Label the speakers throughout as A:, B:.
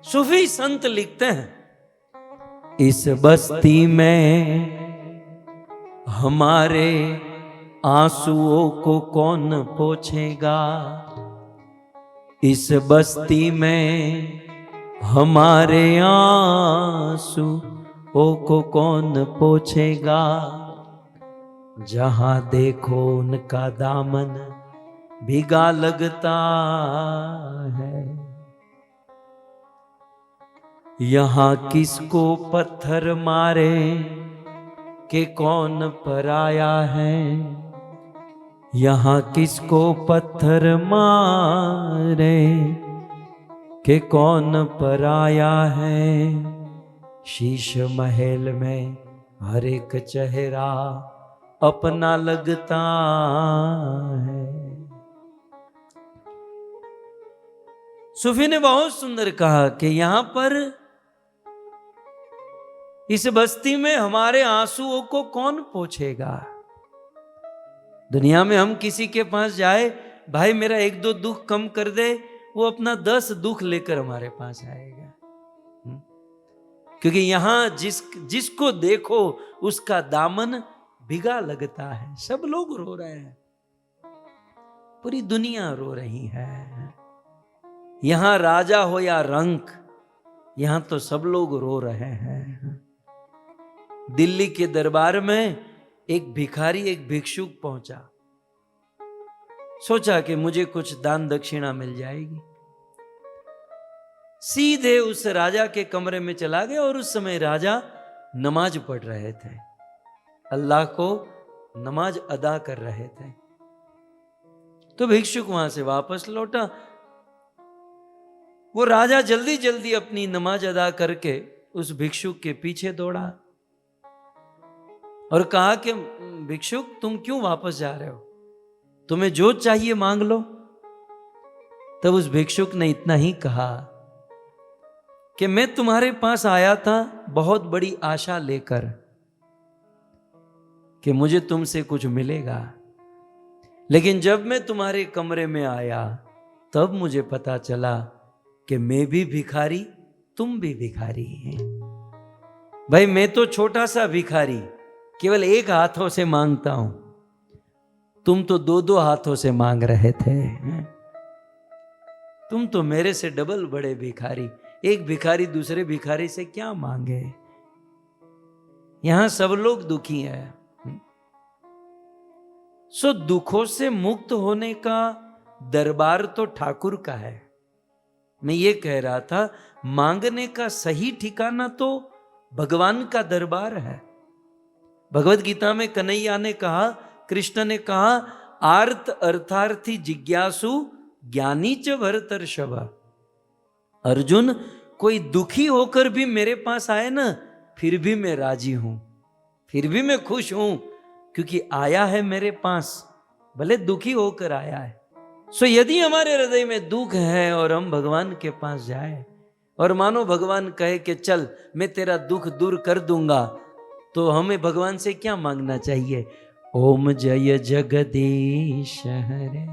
A: सूफी संत लिखते हैं, इस बस्ती में हमारे आंसुओं को कौन पोंछेगा, इस बस्ती में हमारे आंसुओं को कौन पोंछेगा, जहां देखो उनका दामन भीगा लगता है। यहां किसको पत्थर मारे कि कौन पराया है, यहां किसको पत्थर मारे कि कौन पराया है। शीश महल में हर एक चेहरा अपना लगता है। सूफी ने बहुत सुंदर कहा कि यहां पर इस बस्ती में हमारे आंसुओं को कौन पोंछेगा। दुनिया में हम किसी के पास जाए, भाई मेरा एक दो दुख कम कर दे, वो अपना 10 दुख लेकर हमारे पास आएगा। क्योंकि यहां जिसको देखो उसका दामन भिगा लगता है। सब लोग रो रहे हैं, पूरी दुनिया रो रही है। यहां राजा हो या रंक, यहां तो सब लोग रो रहे हैं। दिल्ली के दरबार में एक भिखारी, एक भिक्षुक पहुंचा। सोचा कि मुझे कुछ दान दक्षिणा मिल जाएगी। सीधे उस राजा के कमरे में चला गया और उस समय राजा नमाज पढ़ रहे थे, अल्लाह को नमाज अदा कर रहे थे। तो भिक्षुक वहां से वापस लौटा। वो राजा जल्दी जल्दी अपनी नमाज अदा करके उस भिक्षुक के पीछे दौड़ा और कहा कि भिक्षुक तुम क्यों वापस जा रहे हो, तुम्हें जो चाहिए मांग लो। तब उस भिक्षुक ने इतना ही कहा कि मैं तुम्हारे पास आया था बहुत बड़ी आशा लेकर कि मुझे तुमसे कुछ मिलेगा, लेकिन जब मैं तुम्हारे कमरे में आया तब मुझे पता चला कि मैं भी भिखारी, तुम भी भिखारी हैं। भाई मैं तो छोटा सा भिखारी, केवल एक हाथों से मांगता हूं, तुम तो 2-2 हाथों से मांग रहे थे। तुम तो मेरे से डबल बड़े भिखारी। एक भिखारी दूसरे भिखारी से क्या मांगे। यहां सब लोग दुखी हैं। सो दुखों से मुक्त होने का दरबार तो ठाकुर का है। मैं ये कह रहा था, मांगने का सही ठिकाना तो भगवान का दरबार है। भगवत गीता में कन्हैया ने कहा, कृष्ण ने कहा, आर्त अर्थार्थी जिज्ञासु ज्ञानी च भरतर्षभ। अर्जुन, कोई दुखी होकर भी मेरे पास आए ना, फिर भी मैं राजी हूं, फिर भी मैं खुश हूं, क्योंकि आया है मेरे पास, भले दुखी होकर आया है। सो यदि हमारे हृदय में दुख है और हम भगवान के पास जाए और मानो भगवान कहे कि चल मैं तेरा दुख दूर कर दूंगा, तो हमें भगवान से क्या मांगना चाहिए। ओम जय जगदीश हरे,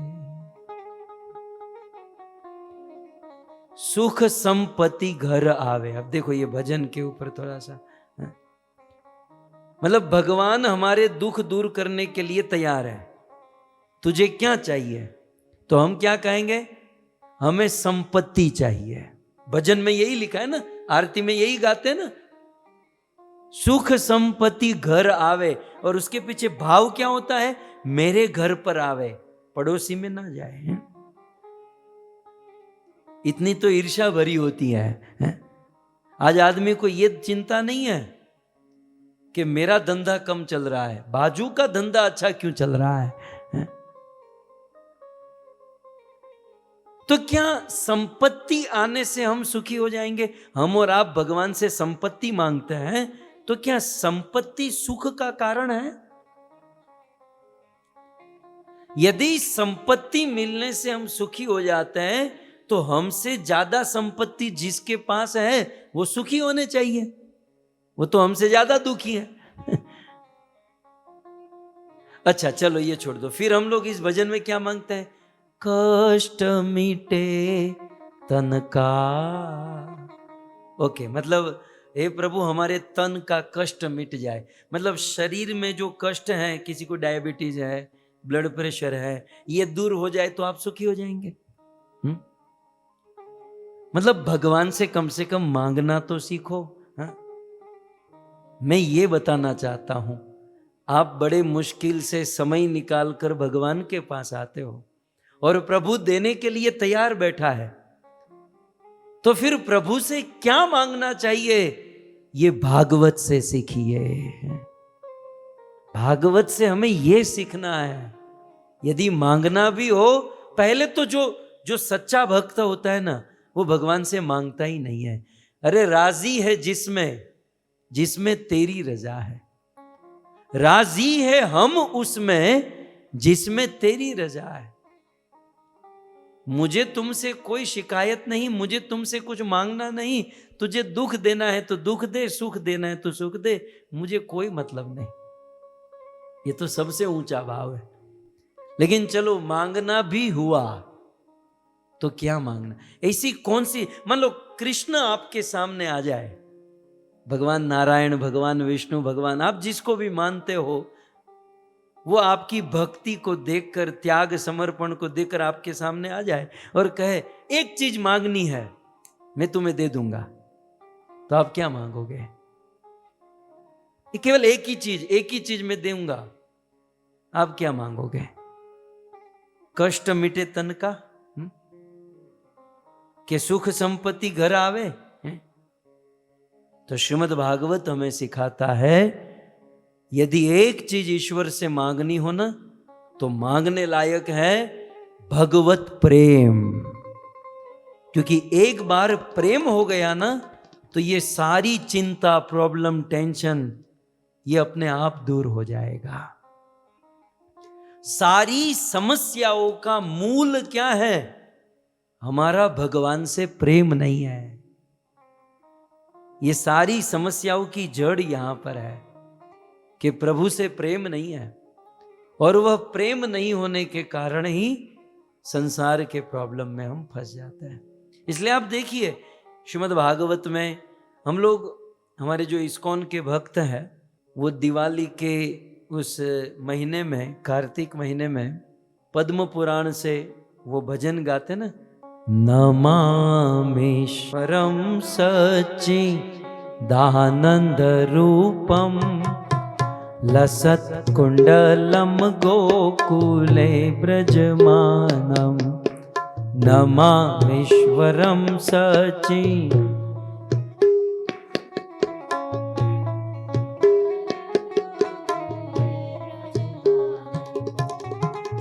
A: सुख संपत्ति घर आवे। अब देखो ये भजन के ऊपर थोड़ा सा, मतलब भगवान हमारे दुख दूर करने के लिए तैयार है। तुझे क्या चाहिए, तो हम क्या कहेंगे, हमें संपत्ति चाहिए। भजन में यही लिखा है ना, आरती में यही गाते हैं ना, सुख संपत्ति घर आवे। और उसके पीछे भाव क्या होता है, मेरे घर पर आवे, पड़ोसी में ना जाए। इतनी तो ईर्ष्या भरी होती है। आज आदमी को यह चिंता नहीं है कि मेरा धंधा कम चल रहा है, बाजू का धंधा अच्छा क्यों चल रहा है। तो क्या संपत्ति आने से हम सुखी हो जाएंगे। हम और आप भगवान से संपत्ति मांगते हैं, तो क्या संपत्ति सुख का कारण है। यदि संपत्ति मिलने से हम सुखी हो जाते हैं, तो हमसे ज्यादा संपत्ति जिसके पास है वो सुखी होने चाहिए, वो तो हमसे ज्यादा दुखी है। अच्छा चलो ये छोड़ दो, फिर हम लोग इस भजन में क्या मांगते हैं, कष्ट मिटे तन का ओके, मतलब हे प्रभु हमारे तन का कष्ट मिट जाए, मतलब शरीर में जो कष्ट है, किसी को डायबिटीज है, ब्लड प्रेशर है, ये दूर हो जाए तो आप सुखी हो जाएंगे। मतलब भगवान से कम मांगना तो सीखो। हाँ? मैं ये बताना चाहता हूं, आप बड़े मुश्किल से समय निकाल कर भगवान के पास आते हो और प्रभु देने के लिए तैयार बैठा है, तो फिर प्रभु से क्या मांगना चाहिए, ये भागवत से सीखिए। भागवत से हमें ये सीखना है। यदि मांगना भी हो, पहले तो जो जो सच्चा भक्त होता है ना, वो भगवान से मांगता ही नहीं है। अरे राजी है जिसमें जिसमें तेरी रजा है, राजी है हम उसमें जिसमें तेरी रजा है। मुझे तुमसे कोई शिकायत नहीं, मुझे तुमसे कुछ मांगना नहीं। तुझे दुख देना है तो दुख दे, सुख देना है तो सुख दे, मुझे कोई मतलब नहीं। ये तो सबसे ऊंचा भाव है। लेकिन चलो मांगना भी हुआ तो क्या मांगना, ऐसी कौन सी, मान लो कृष्ण आपके सामने आ जाए, भगवान नारायण, भगवान विष्णु, भगवान आप जिसको भी मानते हो, वो आपकी भक्ति को देखकर, त्याग समर्पण को देखकर आपके सामने आ जाए और कहे एक चीज मांगनी है, मैं तुम्हें दे दूंगा, तो आप क्या मांगोगे? केवल एक ही चीज मैं दूंगा, आप क्या मांगोगे? कष्ट मिटे तन का, कि सुख संपत्ति घर आवे? तो श्रीमद् भागवत हमें सिखाता है, यदि एक चीज ईश्वर से मांगनी हो ना, तो मांगने लायक है भगवत प्रेम। क्योंकि एक बार प्रेम हो गया ना, तो ये सारी चिंता, प्रॉब्लम, टेंशन, ये अपने आप दूर हो जाएगा। सारी समस्याओं का मूल क्या है? हमारा भगवान से प्रेम नहीं है। ये सारी समस्याओं की जड़ यहां पर है कि प्रभु से प्रेम नहीं है, और वह प्रेम नहीं होने के कारण ही संसार के प्रॉब्लम में हम फंस जाते हैं। इसलिए आप देखिए श्रीमद् भागवत में हम लोग, हमारे जो इस्कॉन के भक्त हैं, वो दिवाली के उस महीने में, कार्तिक महीने में, पद्म पुराण से वो भजन गाते ना, नमामीश्वरं सच्चिदानंद रूपम लसत्कुंडलं गोकुले ब्रजमानं, नमामीश्वरं सच्चिदानंद।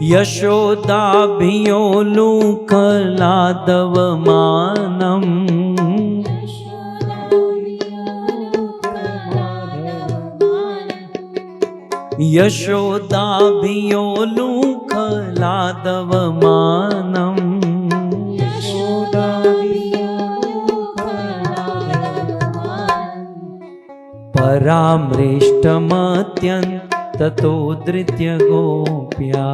A: यशोदाभियोलुकलादवमानं, यशोदाभियोलुकलादवमानं, परामृष्टमत्यन्ततो धृत्य गोप्या।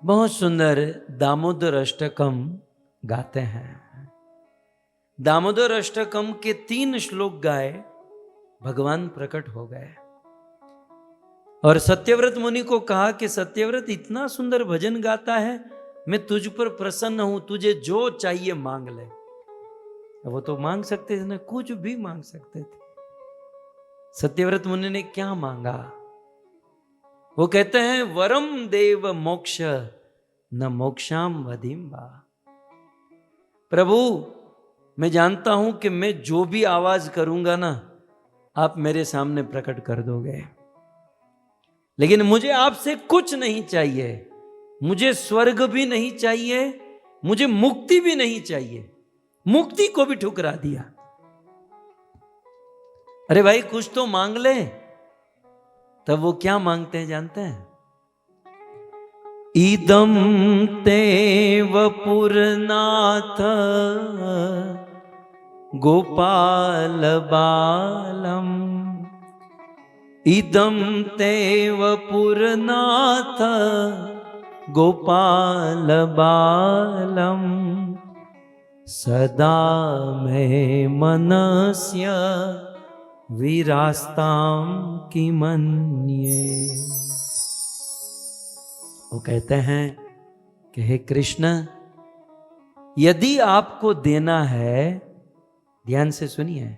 A: बहुत सुंदर दामोदर अष्टकम गाते हैं। दामोदर अष्टकम के 3 श्लोक गाए, भगवान प्रकट हो गए और सत्यव्रत मुनि को कहा कि सत्यव्रत इतना सुंदर भजन गाता है, मैं तुझ पर प्रसन्न हूं, तुझे जो चाहिए मांग ले। वो तो मांग सकते थे ना, कुछ भी मांग सकते थे। सत्यव्रत मुनि ने क्या मांगा? वो कहते हैं वरम देव मोक्ष न मोक्षाम वधिम्बा। प्रभु मैं जानता हूं कि मैं जो भी आवाज करूंगा ना, आप मेरे सामने प्रकट कर दोगे, लेकिन मुझे आपसे कुछ नहीं चाहिए। मुझे स्वर्ग भी नहीं चाहिए, मुझे मुक्ति भी नहीं चाहिए। मुक्ति को भी ठुकरा दिया। अरे भाई कुछ तो मांग ले। तब वो क्या मांगते हैं जानते हैं? इदं ते वपुरनाथ गोपाल बालम, इदं ते वपुरनाथ गोपाल बालम सदा में मनस्य विरास्तां किमन्ये। वो कहते हैं कि हे कृष्ण, यदि आपको देना है, ध्यान से सुनिए,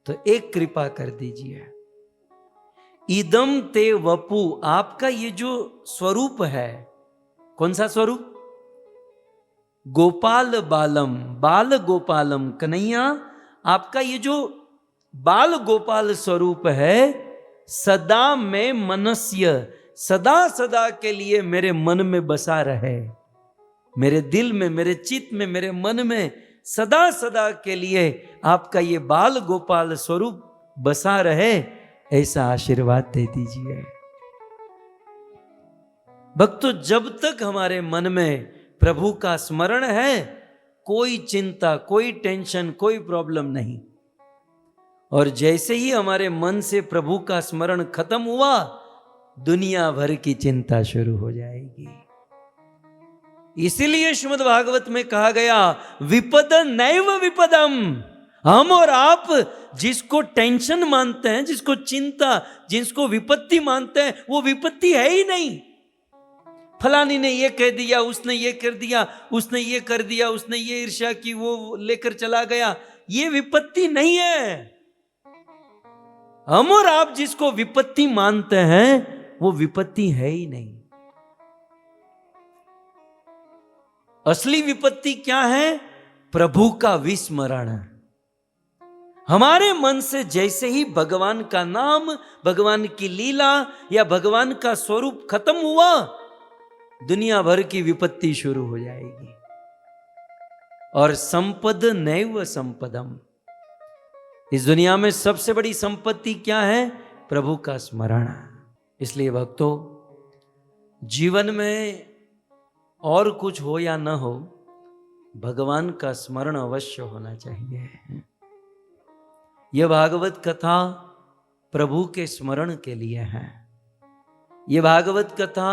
A: तो एक कृपा कर दीजिए। इदम ते वपु, आपका ये जो स्वरूप है, कौन सा स्वरूप? गोपाल बालम, बाल गोपालम, कन्हैया आपका ये जो बाल गोपाल स्वरूप है, सदा में मनस्य, सदा सदा के लिए मेरे मन में बसा रहे, मेरे दिल में, मेरे चित्त में, मेरे मन में सदा सदा के लिए आपका ये बाल गोपाल स्वरूप बसा रहे, ऐसा आशीर्वाद दे दीजिए। भक्तों, जब तक हमारे मन में प्रभु का स्मरण है, कोई चिंता, कोई टेंशन, कोई प्रॉब्लम नहीं। और जैसे ही हमारे मन से प्रभु का स्मरण खत्म हुआ, दुनिया भर की चिंता शुरू हो जाएगी। इसीलिए श्रीमद् भागवत में कहा गया, विपद नैव विपदम। हम और आप जिसको टेंशन मानते हैं, जिसको चिंता, जिसको विपत्ति मानते हैं, वो विपत्ति है ही नहीं। फलानी ने ये कह दिया, उसने ये कर दिया, उसने ये कर दिया, उसने ये ईर्ष्या की, वो लेकर चला गया, ये विपत्ति नहीं है। हम और आप जिसको विपत्ति मानते हैं, वो विपत्ति है ही नहीं। असली विपत्ति क्या है? प्रभु का विस्मरण। हमारे मन से जैसे ही भगवान का नाम, भगवान की लीला या भगवान का स्वरूप खत्म हुआ, दुनिया भर की विपत्ति शुरू हो जाएगी। और संपद नैव संपदम, इस दुनिया में सबसे बड़ी संपत्ति क्या है? प्रभु का स्मरण। इसलिए भक्तों, जीवन में और कुछ हो या न हो, भगवान का स्मरण अवश्य होना चाहिए। यह भागवत कथा प्रभु के स्मरण के लिए है। यह भागवत कथा,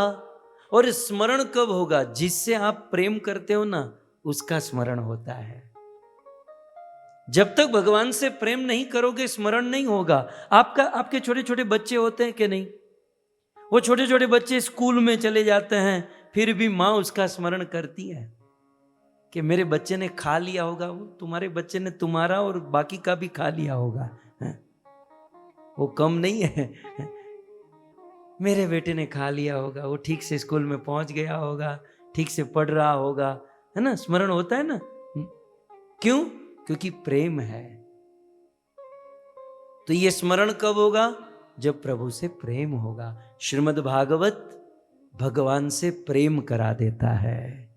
A: और स्मरण कब होगा? जिससे आप प्रेम करते हो ना, उसका स्मरण होता है। जब तक भगवान से प्रेम नहीं करोगे, स्मरण नहीं होगा। आपके छोटे छोटे बच्चे होते हैं कि नहीं? वो छोटे छोटे बच्चे स्कूल में चले जाते हैं, फिर भी माँ उसका स्मरण करती है कि मेरे बच्चे ने खा लिया होगा, वो तुम्हारे बच्चे ने तुम्हारा और बाकी का भी खा लिया होगा, वो कम नहीं है। मेरे बेटे ने खा लिया होगा, वो ठीक से स्कूल में पहुंच गया होगा, ठीक से पढ़ रहा होगा, है ना? स्मरण होता है ना। क्यों? क्योंकि प्रेम है। तो ये स्मरण कब होगा? जब प्रभु से प्रेम होगा। श्रीमद् भागवत भगवान से प्रेम करा देता है।